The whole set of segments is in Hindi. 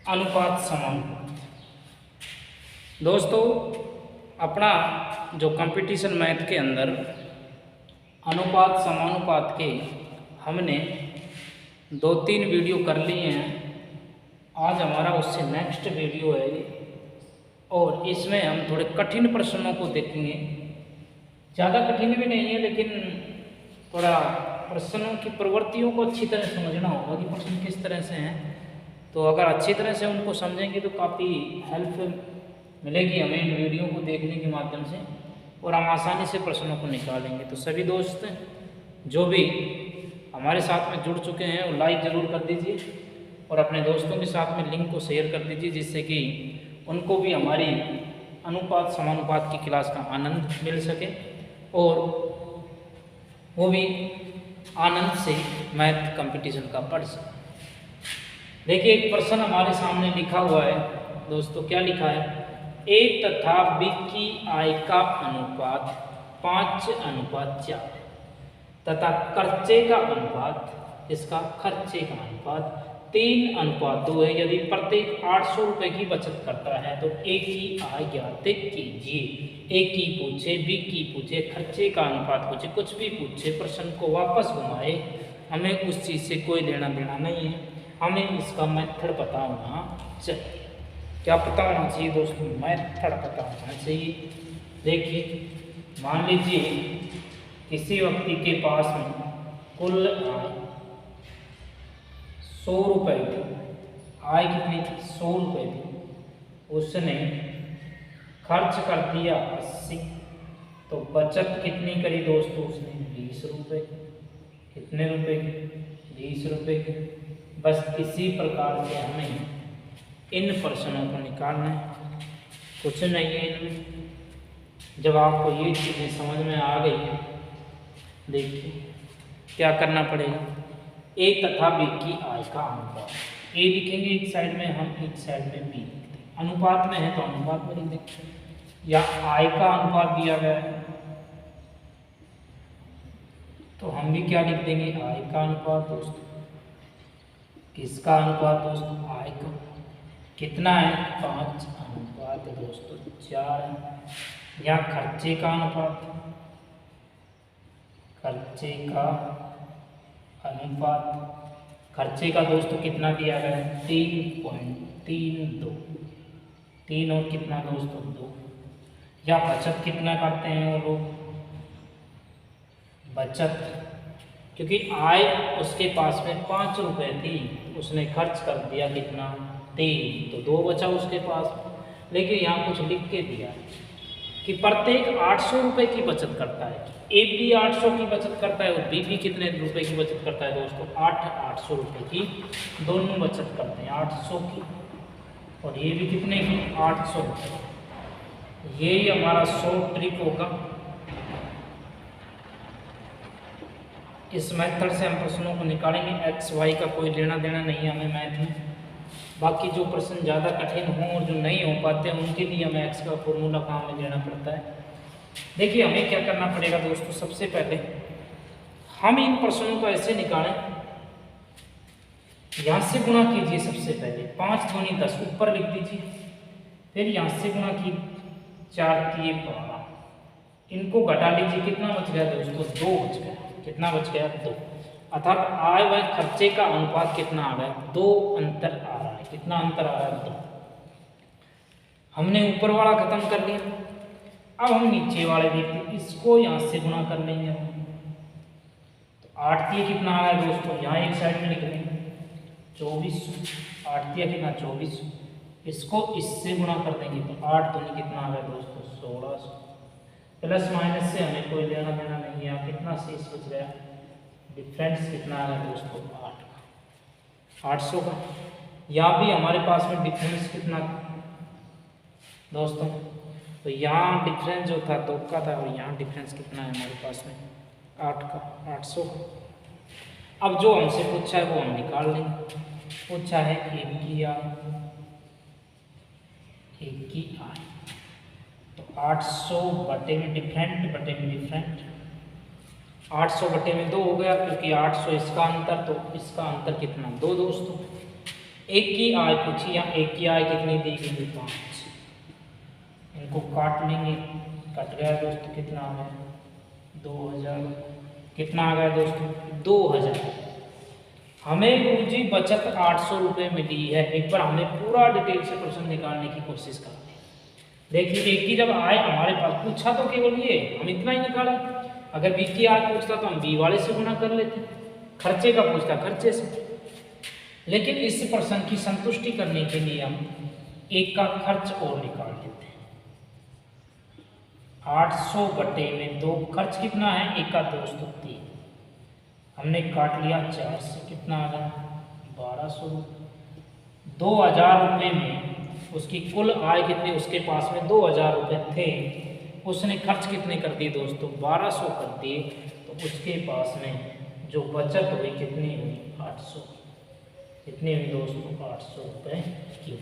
अनुपात समानुपात। दोस्तों, अपना जो कंपटीशन मैथ के अंदर अनुपात समानुपात के हमने 2-3 वीडियो कर लिए हैं। आज हमारा उससे नेक्स्ट वीडियो है और इसमें हम थोड़े कठिन प्रश्नों को देखेंगे। ज़्यादा कठिन भी नहीं है, लेकिन थोड़ा प्रश्नों की प्रवृत्तियों को अच्छी तरह समझना होगा कि प्रश्न किस तरह से हैं। तो अगर अच्छी तरह से उनको समझेंगे तो काफ़ी हेल्प मिलेगी हमें इन वीडियो को देखने के माध्यम से, और हम आसानी से प्रश्नों को निकालेंगे। तो सभी दोस्त जो भी हमारे साथ में जुड़ चुके हैं वो लाइक ज़रूर कर दीजिए और अपने दोस्तों के साथ में लिंक को शेयर कर दीजिए, जिससे कि उनको भी हमारी अनुपात समानुपात की क्लास का आनंद मिल सके और वो भी आनंद से मैथ कंपटीशन का पढ़ सके। देखिए, एक प्रश्न हमारे सामने लिखा हुआ है दोस्तों। क्या लिखा है? ए तथा बी की आय का अनुपात 5:4 तथा खर्चे का अनुपात, इसका खर्चे का अनुपात 3:2 है। यदि प्रत्येक 800 रुपये की बचत करता है तो ए की आय ज्ञात कीजिए। ए की पूछे, बी की पूछे, खर्चे का अनुपात पूछे, कुछ भी पूछे, प्रश्न को वापस घुमाए, हमें उस चीज़ से कोई लेना देना नहीं है। हमें इसका मेथड पता होना चाहिए। क्या पता होना चाहिए दोस्तों? मेथड पता होना चाहिए। देखिए, मान लीजिए किसी व्यक्ति के पास में कुल आय 100 रुपये थी। आय कितनी थी? 100 रुपये थी। उसने खर्च कर दिया 80, तो बचत कितनी करी दोस्तों? उसने 20 रुपये। कितने रुपए की? 20 रुपये की। बस इसी प्रकार से हमें इन प्रश्नों को निकालना है, कुछ नहीं है इनमें। जब आपको ये चीज़ें समझ में आ गई, देखिए क्या करना पड़ेगा। ए तथा बी की आय का अनुपात, ए लिखेंगे एक साइड में हम, एक साइड में बी लिखते हैं। अनुपात में है तो अनुपात में लिख देंगे, या आय का अनुपात दिया गया है तो हम भी क्या लिख देंगे? आय का अनुपात दोस्तों। किसका अनुपात दोस्तों? आय का। कितना है? 5:4 है। या खर्चे का अनुपात, खर्चे का अनुपात, खर्चे का दोस्तों कितना दिया गया है? 3.32। 3 और कितना दोस्तों? 2। या बचत कितना करते हैं वो लोग? बचत, क्योंकि आय उसके पास में 5 रुपये थी, उसने खर्च कर दिया कितना? 3, तो 2 बचा उसके पास। लेकिन यहाँ कुछ लिख के दिया कि प्रत्येक 800 रुपये की बचत करता है। ए भी 800 की बचत करता है और बी भी कितने रुपए की बचत करता है दोस्तों? 800 रुपये की दोनों बचत करते हैं, 800 की, और ये भी कितने की? 800 रुपये। यही हमारा शॉर्ट ट्रिक होगा। इस मेथड से हम प्रश्नों को निकालेंगे। एक्स वाई का कोई लेना देना नहीं है हमें मैथ में। बाकी जो प्रश्न ज़्यादा कठिन हों और जो नहीं हो पाते हैं उनके लिए हमें एक्स का फॉर्मूला का हमें लेना पड़ता है। देखिए, हमें क्या करना पड़ेगा दोस्तों। सबसे पहले हम इन प्रश्नों को ऐसे निकालें, यहाँ से गुणा कीजिए। सबसे पहले 5 दूनी 10 ऊपर लिख दीजिए, फिर यहाँ से गुणा की 4 3 12, इनको घटा लीजिए। कितना बच गया दोस्तों? 2 बच गया। कितना बच गया? 2। अर्थात आय व खर्चे का अनुपात कितना आ गया? 2 अंतर आ रहा है। कितना अंतर आ रहा है? 2। हमने ऊपर वाला खत्म कर लिया। अब हम नीचे वाले देखते हैं, इसको यहाँ से गुणा कर लेंगे। तो 8 3 कितना आ रहा है दोस्तों? यहाँ एक साइड में लिख लेंगे 24। 8 3 कितना? 24। इसको इससे गुणा कर देंगे तो 8 दूनी कितना आ गया दोस्तों? 1600। प्लस माइनस से हमें कोई लेना देना नहीं है। कितना शेष बच गया? डिफरेंस कितना आ रहा है दोस्तों? 8 का, 800 का। यहाँ भी हमारे पास में डिफरेंस कितना दोस्तों? तो यहाँ डिफरेंस जो था 2 का था, और यहाँ डिफरेंस कितना है हमारे पास में? 8 का, 800 का। अब जो हमसे पूछा है वो हम निकाल लेंगे। पूछा है ए की आय, ए की आय, तो 800 बटे में डिफरेंट, बटे में डिफरेंट। 800 बटे में 2 हो गया, क्योंकि 800 इसका अंतर, तो इसका अंतर कितना? 2 दोस्तों। एक की आय पूछी, या एक की आय कितनी दी गई? 5। इनको काट लेंगे, कट गया दोस्तों, कितना आ गया? 2000। कितना आ गया दोस्तों? 2000। हमें गुरुजी बचत 800 रुपये मिली है। एक बार हमें पूरा डिटेल से प्रश्न निकालने की कोशिश करते हैं। देखिए, एक की जब आय हमारे पास पूछा तो केवल ये हम इतना ही निकाला। अगर बी की आय पूछता तो हम बी वाले से गुना कर लेते, खर्चे का पूछता खर्चे से। लेकिन इस प्रश्न की संतुष्टि करने के लिए हम एक का खर्च और निकाल लेते हैं। 800 बटे में 2, खर्च कितना है? एक का दोस्तों 3। हमने काट लिया 4 से, कितना आ गया? 1200 रुपये। 2000 रुपये में उसकी कुल आय कितनी? उसके पास में 2000 रुपये थे, उसने खर्च कितने कर दिए दोस्तों? 1200 कर दिए। तो उसके पास में जो बचत हुई कितनी हुई? 800। कितनी हुई दोस्तों? 800 रुपये की।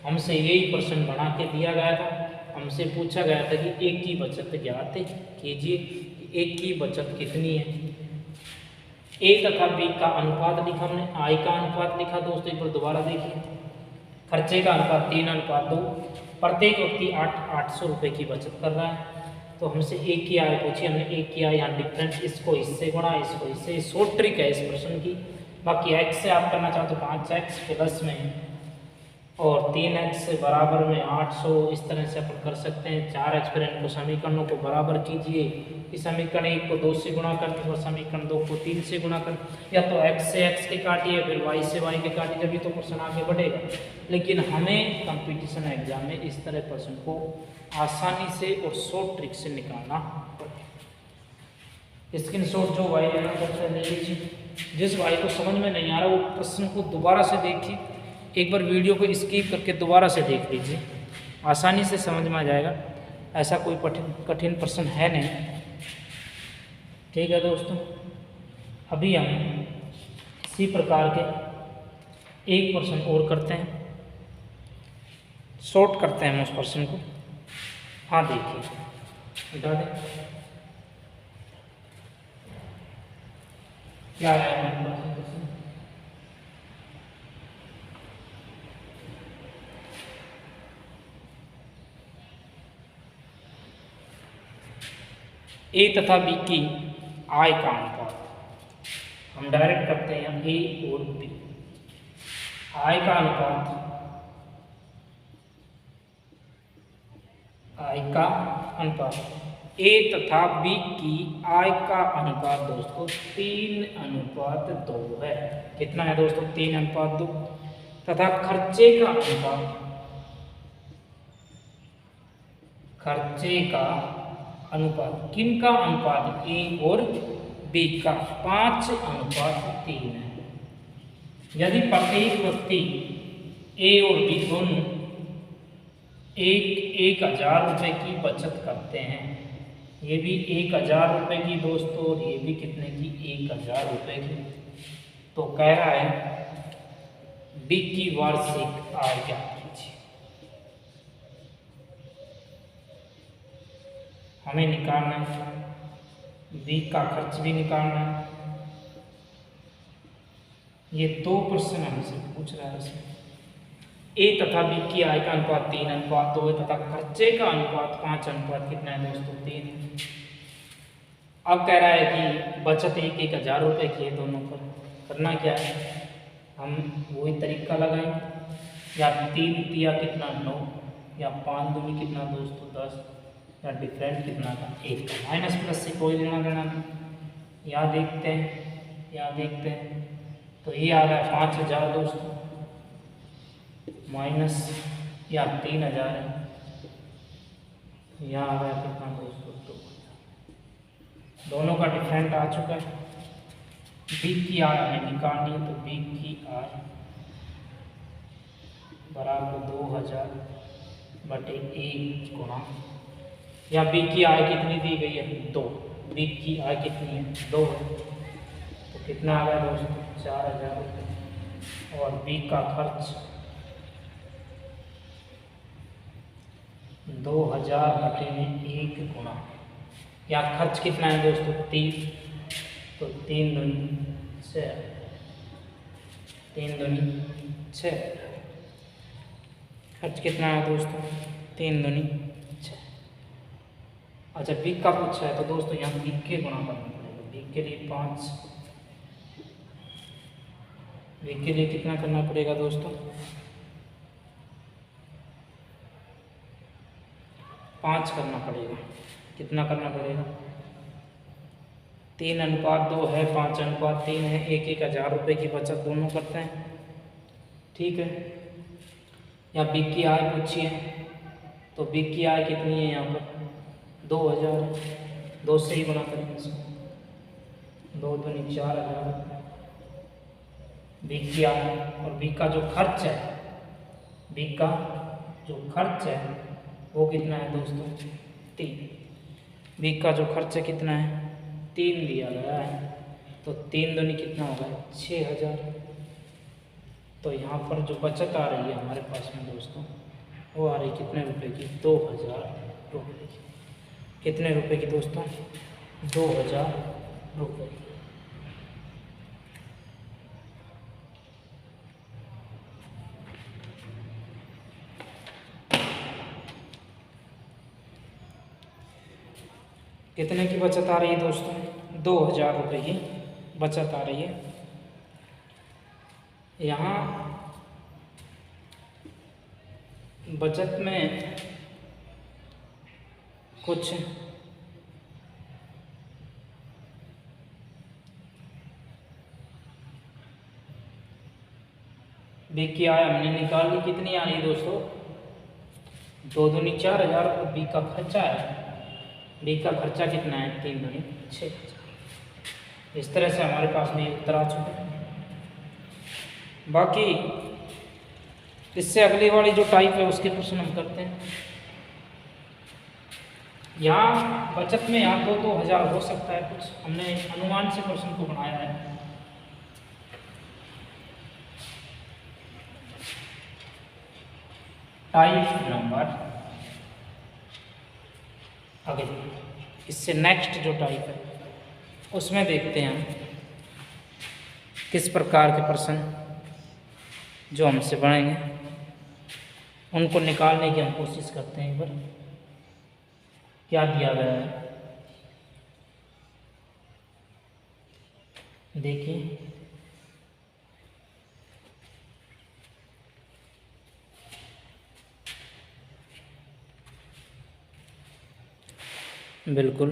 हमसे यही प्रश्न बना के दिया गया था। हमसे पूछा गया था कि एक की बचत ज्ञात कीजिए, एक की बचत कितनी है। ए तथा बी का अनुपात लिखा हमने, आई का अनुपात लिखा दोस्तों। एक बार दोबारा देखिए, खर्चे का अनुपात 3:2। प्रत्येक व्यक्ति 800 रुपये की बचत कर रहा है। तो हमसे एक की आय पूछी, हमने एक की आय यहाँ डिफरेंस, इसको इससे गुणा, इसको इससे। शॉर्ट ट्रिक है इस प्रश्न की। बाकी x से आप करना चाहो तो 5x प्लस में और 3x से बराबर में 800, इस तरह से अपन कर सकते हैं। 4x, फिर इनको समीकरणों को बराबर कीजिए। इस समीकरण 1 को 2 से गुणा करके और समीकरण 2 को 3 से गुणा कर, या तो x से x के काटिए, फिर y से y के काटिए, जब भी तो प्रश्न आगे बढ़ेगा। लेकिन हमें कंपटीशन एग्जाम में इस तरह प्रश्न को आसानी से और शॉर्ट ट्रिक से निकालना पड़ेगा। स्क्रीनशॉट जो भाई लेना चाहते हैं ले लीजिए। जिस भाई को समझ में नहीं आ रहा वो प्रश्न को दोबारा से देखिए, एक बार वीडियो को स्किप करके दोबारा से देख लीजिए, आसानी से समझ में आ जाएगा। ऐसा कोई कठिन प्रश्न है नहीं। ठीक है दोस्तों, अभी हम इसी प्रकार के एक प्रश्न और करते हैं, शॉर्ट करते हैं हम उस प्रश्न को। हाँ देखिए, बता दें क्या है हमारे पास प्रश्न। ए तथा बी की आय का अनुपात, हम डायरेक्ट करते हैं ए और बी। आय का अनुपात, आय का अनुपात ए तथा बी की आय का अनुपात दोस्तों 3:2 है। कितना है दोस्तों? 3:2। तथा खर्चे का अनुपात, खर्चे का अनुपात, किन का अनुपात? ए और बी का 5:3 है। यदि प्रत्येक व्यक्ति ए और बी दोनों 1000 रुपये की बचत करते हैं, ये भी 1000 रुपये की दोस्तों और ये भी कितने की? 1000 रुपये की। तो कह रहा है बी की वार्षिक आय क्या कीजिए। हमें निकालना है, बी का खर्च भी निकालना है। ये 2 प्रश्न हमसे पूछ रहा है इसमें। ए तथा बी की आय का अनुपात 3:2 है तथा खर्चे का अनुपात 5 कितना है दोस्तों? 3। अब कह रहा है कि बचत 1000 रुपये की है दोनों पर। करना क्या है, हम वही तरीका लगाएंगे, या 3 दिया कितना? 9, या 5 दूनी कितना दोस्तों? 10, या डिफरेंट कितना था? 1। माइनस प्लस से कोई लेना देना नहीं। यहाँ देखते हैं, यहाँ देखते हैं, तो ये आ गया 5000 दोस्तों, माइनस या 3000 है, यहाँ आ गया कितना दोस्तों? 2000। दोनों का डिफरेंट आ चुका है। बी की आय हमें निकालनी है, तो बी की आय बराबर 2000 बटे 1 गुणा, या बी की आय कितनी दी गई है? 2। बी की आय कितनी है? 2 है। तो कितना आ गया दोस्तों? 4000 रुपये। और बी का खर्च 2000 बटे में 1 गुणा, या खर्च कितना है दोस्तों? 3। तो 3 दूनी 6, 3 दूनी 6। खर्च कितना है दोस्तों? 3 दूनी 6। अच्छा बिग का पूछा है तो दोस्तों यहाँ बिग के गुणा करना पड़ेगा। बिग के लिए 5, बिग के लिए कितना करना पड़ेगा दोस्तों? 5 करना पड़ेगा। कितना करना पड़ेगा? 3:2 है, 5:3 है, 1,000 रुपये की बचत दोनों करते हैं। ठीक है, या बिग की आय पूछी है तो बिग की आय कितनी है यहाँ पर? 2,000। 2 से ही गुणा करेंगे इसको। 2 दूनी 4,000 बिग की आय। और बिग का जो खर्च है, बिग का जो खर्च है वो कितना है दोस्तों? 3। बिग का जो खर्च है कितना है? 3 दिया गया है, तो 3 दूनी कितना होगा? 6,000। तो यहाँ पर जो बचत आ रही है हमारे पास में दोस्तों, वो आ रही कितने रुपए की? 2,000 रुपये की। कितने रुपए की दोस्तों? 2,000 रुपये। कितने की बचत आ रही है दोस्तों? 2,000 रुपये की बचत आ रही है। यहाँ बचत में कुछ बिग की आय हमने निकाल ली। कितनी आ रही है दोस्तों? 2 दूनी 4,000। और बिग का खर्चा है, बिग का खर्चा कितना है? 3 दूनी 6,000। इस तरह से हमारे पास में उत्तर आ चुके हैं। बाकी इससे अगली वाली जो टाइप है उसके प्रश्न हम करते हैं। यहाँ बचत में यहाँ 2,000 हो सकता है कुछ, हमने अनुमान से प्रश्न को बनाया है। टाइप नंबर अगली, इससे नेक्स्ट जो टाइप है उसमें देखते हैं हम किस प्रकार के प्रश्न जो हमसे बनेंगे, उनको निकालने की हम कोशिश करते हैं। एक बार क्या दिया गया है देखिए। बिल्कुल